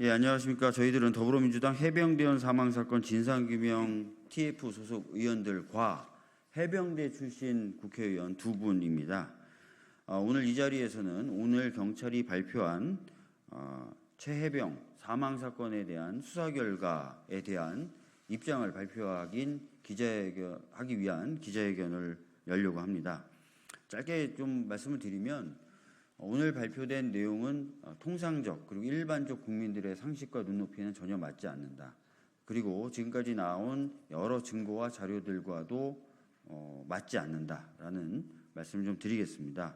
예, 안녕하십니까. 저희들은 더불어민주당 해병대원 사망사건 진상규명 TF 소속 의원들과 해병대 출신 국회의원 두 분입니다. 오늘 이 자리에서는 오늘 경찰이 발표한 최혜병 사망사건에 대한 수사 결과에 대한 입장을 발표하기 위한 기자회견을 열려고 합니다. 짧게 좀 말씀을 드리면 오늘 발표된 내용은 통상적 그리고 일반적 국민들의 상식과 눈높이는 전혀 맞지 않는다. 그리고 지금까지 나온 여러 증거와 자료들과도 맞지 않는다라는 말씀을 좀 드리겠습니다.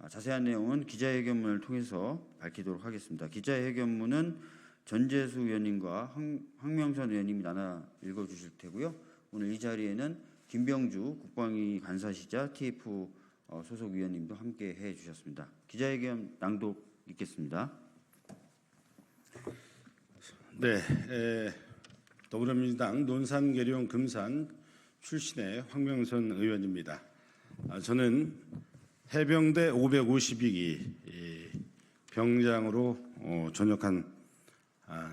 자세한 내용은 기자회견문을 통해서 밝히도록 하겠습니다. 기자회견문은 전재수 의원님과 황명선 의원님이 나눠 읽어주실 테고요. 오늘 이 자리에는 김병주 국방위 간사시자 TF 소속 위원님도 함께 해주셨습니다. 기자회견 낭독 있겠습니다. 네, 더불어민주당 논산계룡 금산 출신의 황명선 의원입니다. 저는 해병대 552기 병장으로 전역한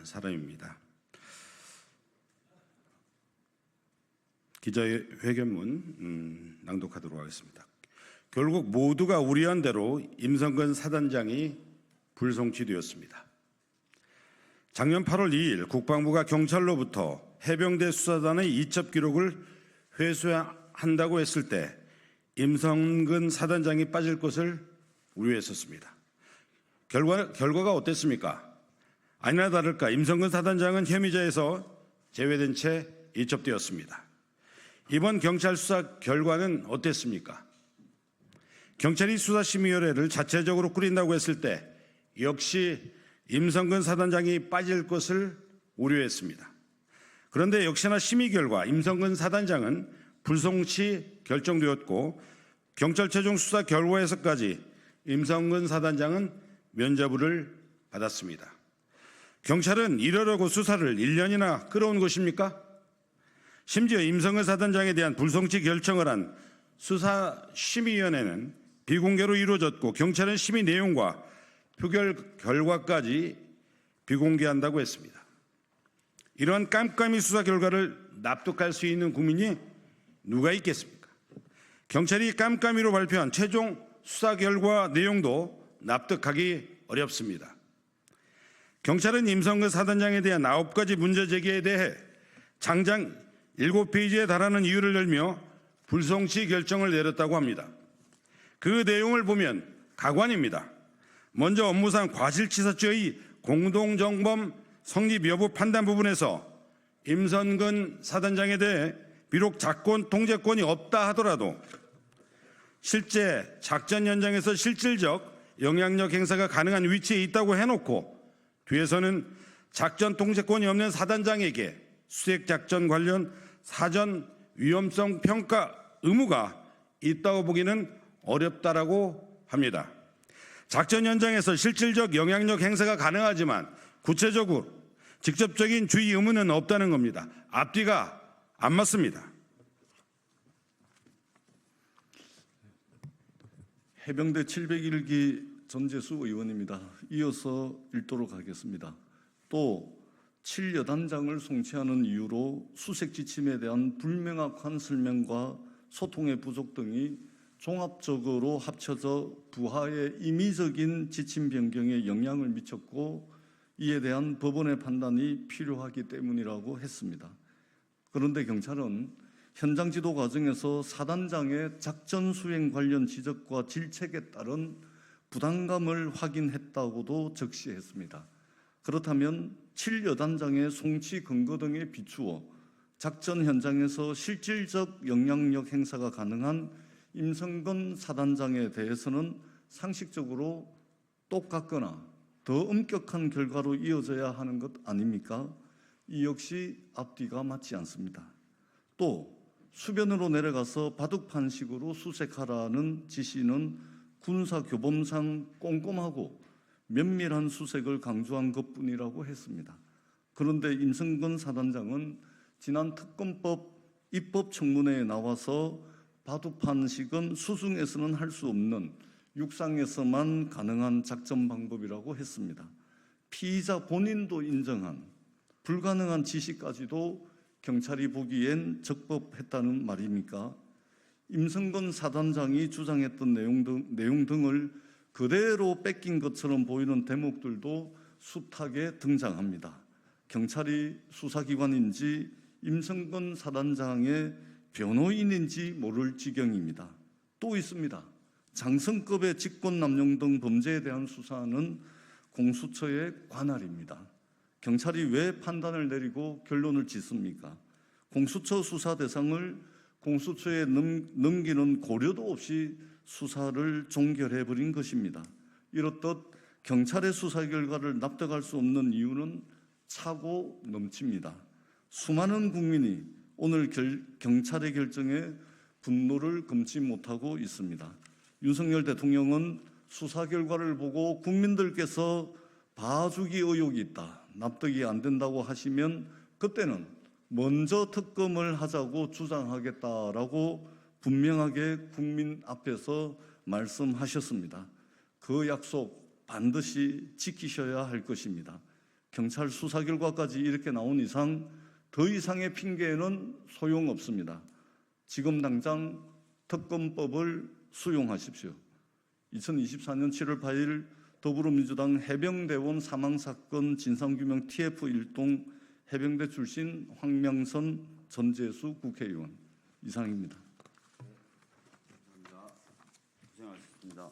사람입니다. 기자회견문 낭독하도록 하겠습니다. 결국 모두가 우려한 대로 임성근 사단장이 불송치되었습니다. 작년 8월 2일 국방부가 경찰로부터 해병대 수사단의 이첩 기록을 회수한다고 했을 때 임성근 사단장이 빠질 것을 우려했었습니다. 결과가 어땠습니까? 아니나 다를까 임성근 사단장은 혐의자에서 제외된 채 이첩되었습니다. 이번 경찰 수사 결과는 어땠습니까? 경찰이 수사심의위원회를 자체적으로 꾸린다고 했을 때 역시 임성근 사단장이 빠질 것을 우려했습니다. 그런데 역시나 심의 결과 임성근 사단장은 불송치 결정되었고 경찰 최종 수사 결과에서까지 임성근 사단장은 면죄부를 받았습니다. 경찰은 이러려고 수사를 1년이나 끌어온 것입니까? 심지어 임성근 사단장에 대한 불송치 결정을 한 수사심의위원회는 비공개로 이루어졌고 경찰은 심의 내용과 표결 결과까지 비공개한다고 했습니다. 이러한 깜깜이 수사 결과를 납득할 수 있는 국민이 누가 있겠습니까? 경찰이 깜깜이로 발표한 최종 수사 결과 내용도 납득하기 어렵습니다. 경찰은 임성근 사단장에 대한 9가지 문제 제기에 대해 장장 7페이지에 달하는 이유를 열며 불송치 결정을 내렸다고 합니다. 그 내용을 보면 가관입니다. 먼저 업무상 과실치사죄의 공동정범 성립 여부 판단 부분에서 임성근 사단장에 대해 비록 작권 통제권이 없다 하더라도 실제 작전 현장에서 실질적 영향력 행사가 가능한 위치에 있다고 해놓고 뒤에서는 작전 통제권이 없는 사단장에게 수색작전 관련 사전 위험성 평가 의무가 있다고 보기는 어렵다라고 합니다. 작전 현장에서 실질적 영향력 행사가 가능하지만 구체적으로 직접적인 주의 의무는 없다는 겁니다. 앞뒤가 안 맞습니다. 해병대 701기 전재수 의원입니다. 이어서 읽도록 하겠습니다. 또 7여단장을 송치하는 이유로 수색 지침에 대한 불명확한 설명과 소통의 부족 등이 종합적으로 합쳐져 부하의 임의적인 지침 변경에 영향을 미쳤고 이에 대한 법원의 판단이 필요하기 때문이라고 했습니다. 그런데 경찰은 현장 지도 과정에서 사단장의 작전 수행 관련 지적과 질책에 따른 부담감을 확인했다고도 적시했습니다. 그렇다면 7여단장의 송치 근거 등에 비추어 작전 현장에서 실질적 영향력 행사가 가능한 임성근 사단장에 대해서는 상식적으로 똑같거나 더 엄격한 결과로 이어져야 하는 것 아닙니까? 이 역시 앞뒤가 맞지 않습니다. 또 수변으로 내려가서 바둑판식으로 수색하라는 지시는 군사교범상 꼼꼼하고 면밀한 수색을 강조한 것뿐이라고 했습니다. 그런데 임성근 사단장은 지난 특검법 입법청문회에 나와서 바둑판식은 수중에서는 할 수 없는 육상에서만 가능한 작전 방법이라고 했습니다. 피의자 본인도 인정한 불가능한 지시까지도 경찰이 보기엔 적법했다는 말입니까? 임성근 사단장이 주장했던 내용 등을 그대로 뺏긴 것처럼 보이는 대목들도 숱하게 등장합니다. 경찰이 수사기관인지 임성근 사단장의 변호인인지 모를 지경입니다. 또 있습니다. 장성급의 직권남용 등 범죄에 대한 수사는 공수처의 관할입니다. 경찰이 왜 판단을 내리고 결론을 짓습니까? 공수처 수사 대상을 공수처에 넘기는 고려도 없이 수사를 종결해버린 것입니다. 이렇듯 경찰의 수사 결과를 납득할 수 없는 이유는 차고 넘칩니다. 수많은 국민이 오늘 경찰의 결정에 분노를 금치 못하고 있습니다. 윤석열 대통령은 수사 결과를 보고 국민들께서 봐주기 의혹이 있다, 납득이 안 된다고 하시면 그때는 먼저 특검을 하자고 주장하겠다라고 분명하게 국민 앞에서 말씀하셨습니다. 그 약속 반드시 지키셔야 할 것입니다. 경찰 수사 결과까지 이렇게 나온 이상 더 이상의 핑계는 소용없습니다. 지금 당장 특검법을 수용하십시오. 2024년 7월 8일 더불어민주당 해병대원 사망사건 진상규명 TF 일동 해병대 출신 황명선 전재수 국회의원 이상입니다. 고생하셨습니다.